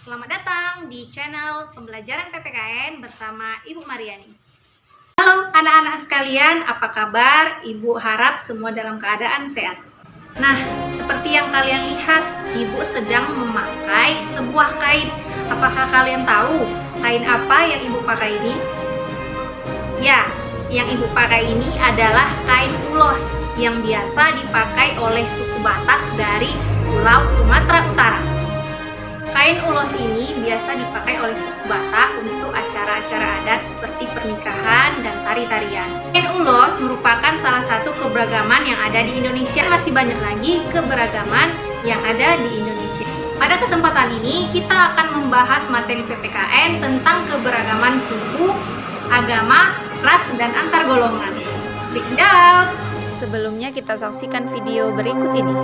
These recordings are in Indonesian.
Selamat datang di channel pembelajaran PPKN bersama Ibu Mariani. Halo anak-anak sekalian, apa kabar? Ibu harap semua dalam keadaan sehat. Nah, seperti yang kalian lihat, Ibu sedang memakai sebuah kain. Apakah kalian tahu kain apa yang Ibu pakai ini? Ya, yang Ibu pakai ini adalah kain ulos yang biasa dipakai oleh suku Batak dari Pulau Sumatera Utara. Kain ulos ini biasa dipakai oleh suku Batak untuk acara-acara adat seperti pernikahan dan tari-tarian. Kain ulos merupakan salah satu keberagaman yang ada di Indonesia. Masih banyak lagi keberagaman yang ada di Indonesia. Pada kesempatan ini kita akan membahas materi PPKN tentang keberagaman suku, agama, ras, dan antar golongan. Check it out! Sebelumnya kita saksikan video berikut ini.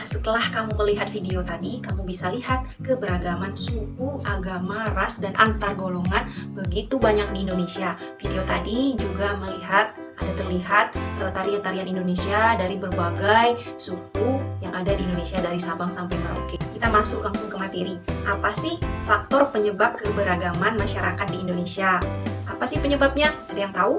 Setelah kamu melihat video tadi, kamu bisa lihat keberagaman suku, agama, ras, dan antar golongan begitu banyak di Indonesia. Video tadi juga terlihat tarian-tarian Indonesia dari berbagai suku yang ada di Indonesia dari Sabang sampai Merauke. Kita masuk langsung ke materi. Apa sih faktor penyebab keberagaman masyarakat di Indonesia? Apa sih penyebabnya? Ada yang tahu?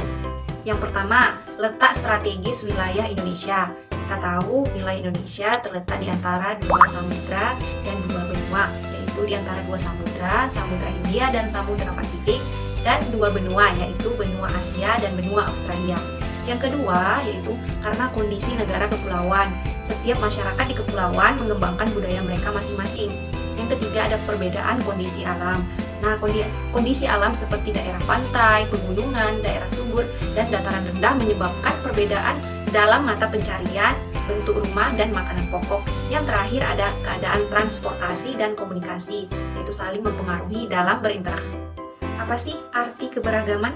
Yang pertama, letak strategis wilayah Indonesia. Kita tahu wilayah Indonesia terletak di antara dua samudra dan dua benua, yaitu di antara dua samudra, Samudra Hindia dan Samudra Pasifik, dan dua benua, yaitu benua Asia dan benua Australia. Yang kedua, yaitu karena kondisi negara kepulauan, setiap masyarakat di kepulauan mengembangkan budaya mereka masing-masing. Yang ketiga ada perbedaan kondisi alam. Nah, kondisi alam seperti daerah pantai, pegunungan, daerah subur, dan dataran rendah menyebabkan perbedaan dalam mata pencarian, bentuk rumah, dan makanan pokok. Yang terakhir ada keadaan transportasi dan komunikasi, yaitu saling mempengaruhi dalam berinteraksi. Apa sih arti keberagaman?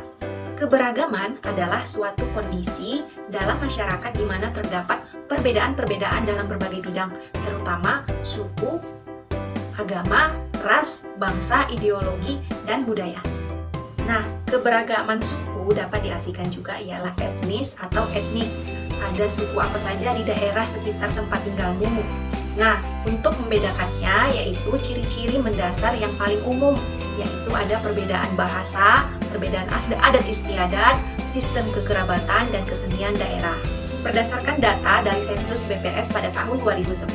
Keberagaman adalah suatu kondisi dalam masyarakat di mana terdapat perbedaan-perbedaan dalam berbagai bidang, terutama suku, agama, ras, bangsa, ideologi, dan budaya. Nah, keberagaman suku dapat diartikan juga ialah etnis atau etnik. Ada suku apa saja di daerah sekitar tempat tinggalmu. Nah, untuk membedakannya yaitu ciri-ciri mendasar yang paling umum, yaitu ada perbedaan bahasa, perbedaan adat istiadat, sistem kekerabatan, dan kesenian daerah. Berdasarkan data dari sensus BPS pada tahun 2010,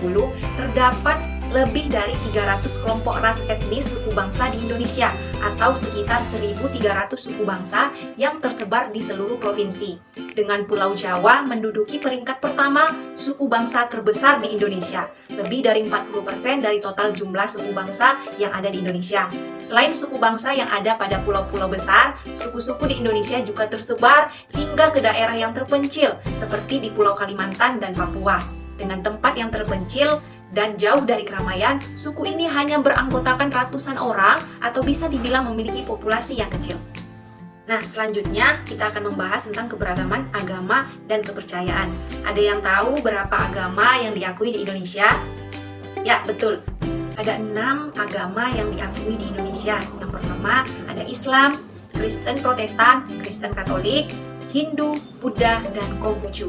terdapat lebih dari 300 kelompok ras etnis suku bangsa di Indonesia atau sekitar 1.300 suku bangsa yang tersebar di seluruh provinsi. Dengan Pulau Jawa menduduki peringkat pertama suku bangsa terbesar di Indonesia, lebih dari 40% dari total jumlah suku bangsa yang ada di Indonesia. Selain suku bangsa yang ada pada pulau-pulau besar, suku-suku di Indonesia juga tersebar hingga ke daerah yang terpencil seperti di Pulau Kalimantan dan Papua. Dengan tempat yang terpencil dan jauh dari keramaian, suku ini hanya beranggotakan ratusan orang atau bisa dibilang memiliki populasi yang kecil. Nah, selanjutnya kita akan membahas tentang keberagaman agama dan kepercayaan. Ada yang tahu berapa agama yang diakui di Indonesia? Ya, betul. Ada 6 agama yang diakui di Indonesia. Yang pertama ada Islam, Kristen Protestan, Kristen Katolik, Hindu, Buddha, dan Konghucu.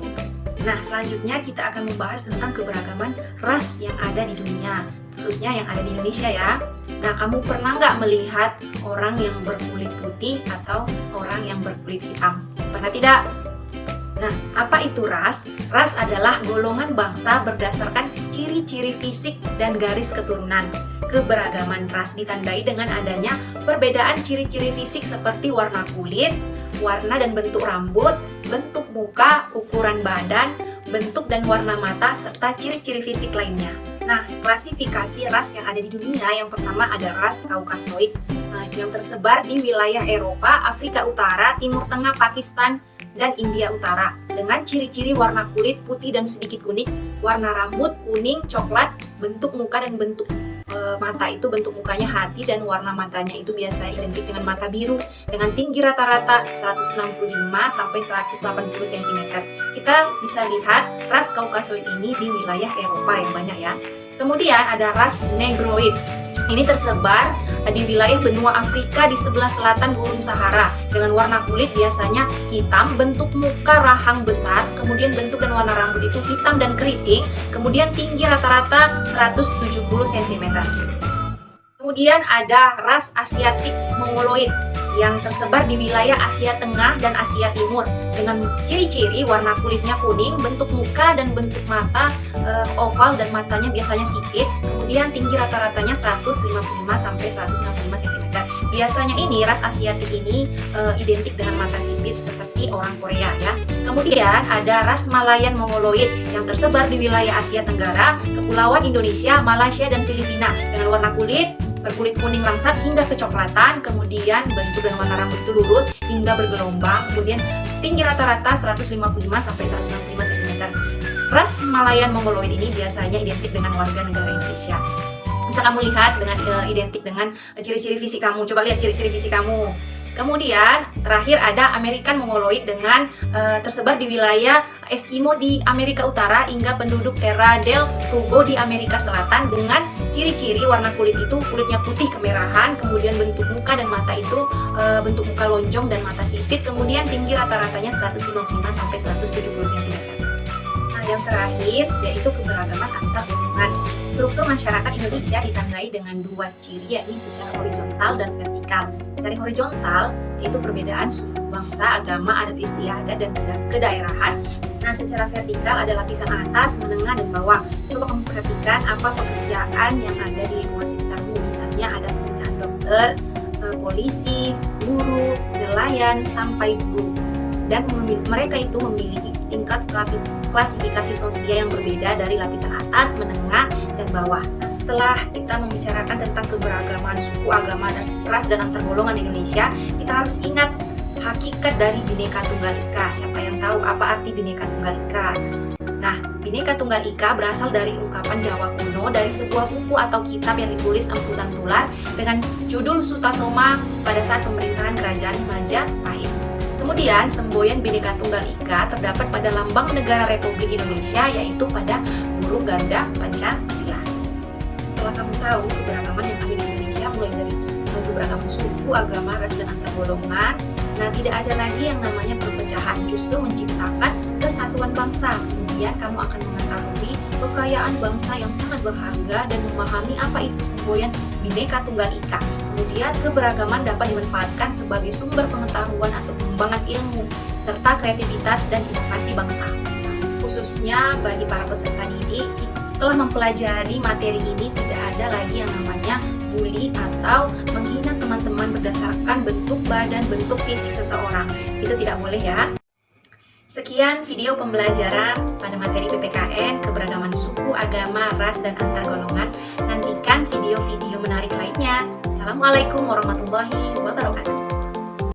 Nah, selanjutnya kita akan membahas tentang keberagaman ras yang ada di dunia, khususnya yang ada di Indonesia ya. Nah, kamu pernah nggak melihat orang yang berkulit putih atau orang yang berkulit hitam? Pernah tidak? Nah, apa itu ras? Ras adalah golongan bangsa berdasarkan ciri-ciri fisik dan garis keturunan. Keberagaman ras ditandai dengan adanya perbedaan ciri-ciri fisik seperti warna kulit, warna dan bentuk rambut, bentuk muka, ukuran badan, bentuk dan warna mata, serta ciri-ciri fisik lainnya. Nah, klasifikasi ras yang ada di dunia, yang pertama ada ras Kaukasoid, yang tersebar di wilayah Eropa, Afrika Utara, Timur Tengah, Pakistan, dan India Utara, dengan ciri-ciri warna kulit putih dan sedikit kuning, warna rambut kuning, coklat, bentuk muka dan bentuk mata itu bentuk mukanya hati dan warna matanya itu biasa identik dengan mata biru, dengan tinggi rata-rata 165 sampai 180 cm. Kita bisa lihat ras Kaukasoid ini di wilayah Eropa yang banyak ya. Kemudian ada ras Negroid. Ini tersebar di wilayah benua Afrika di sebelah selatan Gurun Sahara, dengan warna kulit biasanya hitam, bentuk muka rahang besar, kemudian bentuk dan warna rambut itu hitam dan keriting, kemudian tinggi rata-rata 170 cm. Kemudian ada ras Asiatik Mongoloid yang tersebar di wilayah Asia Tengah dan Asia Timur, dengan ciri-ciri warna kulitnya kuning, bentuk muka dan bentuk mata oval dan matanya biasanya sipit, kemudian tinggi rata-ratanya 155 sampai 165 cm. Biasanya ini ras Asiatik ini identik dengan mata sipit seperti orang Korea ya. Kemudian ada ras Malayan Mongoloid yang tersebar di wilayah Asia Tenggara, Kepulauan Indonesia, Malaysia dan Filipina, dengan warna kulit berkulit kuning langsat hingga kecoklatan, kemudian bentuk dan warna rambut itu lurus hingga bergelombang, kemudian tinggi rata-rata 155 sampai 165 cm. Ras Malayan Mongoloid ini biasanya identik dengan warga negara Indonesia. Bisa kamu lihat dengan identik dengan ciri-ciri fisik kamu. Coba lihat ciri-ciri fisik kamu. Kemudian terakhir ada American Mongoloid dengan tersebar di wilayah Eskimo di Amerika Utara hingga penduduk Terra del Fuego di Amerika Selatan, dengan ciri-ciri warna kulit itu kulitnya putih kemerahan, kemudian bentuk muka dan mata itu bentuk muka lonjong dan mata sipit, kemudian tinggi rata-ratanya 155 sampai 170 cm. Nah, yang terakhir yaitu keberagaman antar golongan. Struktur masyarakat Indonesia ditandai dengan 2 ciri, yakni secara horizontal dan vertikal. Secara horizontal yaitu perbedaan suku bangsa, agama, adat istiadat, dan kedaerahan. Nah, secara vertikal ada lapisan atas, menengah, dan bawah. Coba kamu perhatikan apa pekerjaan yang ada di lingkungan sekitarmu. Misalnya ada pekerjaan dokter, polisi, guru, nelayan, sampai guru. Dan mereka itu memiliki tingkat klasifikasi sosial yang berbeda dari lapisan atas, menengah, dan bawah. Setelah kita membicarakan tentang keberagaman suku, agama, ras, dan antar golongan Indonesia, kita harus ingat hakikat dari Bhinneka Tunggal Ika. Siapa yang tahu apa arti Bhinneka Tunggal Ika? Nah, Bhinneka Tunggal Ika berasal dari ungkapan Jawa kuno dari sebuah buku atau kitab yang ditulis Empu Tular dengan judul Sutasoma pada saat pemerintahan Kerajaan Majapahit. Kemudian, semboyan Bhinneka Tunggal Ika terdapat pada lambang negara Republik Indonesia, yaitu pada burung Garuda Pancasila. Setelah kamu tahu keberagaman yang ada di Indonesia, mulai dari keberagaman suku, agama, ras, dan antar golongan, nah tidak ada lagi yang namanya perpecahan, justru menciptakan kesatuan bangsa. Kemudian kamu akan mengetahui kekayaan bangsa yang sangat berharga dan memahami apa itu semboyan Bhinneka Tunggal Ika. Kemudian keberagaman dapat dimanfaatkan sebagai sumber pengetahuan atau pengembangan ilmu serta kreativitas dan inovasi bangsa. Khususnya bagi para peserta didik, setelah mempelajari materi ini tidak ada lagi yang namanya bully atau menghina teman-teman berdasarkan bentuk badan, bentuk fisik seseorang. Itu tidak boleh ya. Sekian video pembelajaran pada materi PPKN, keberagaman suku, agama, ras, dan antar golongan. Nantikan video-video menarik lainnya. Assalamualaikum warahmatullahi wabarakatuh.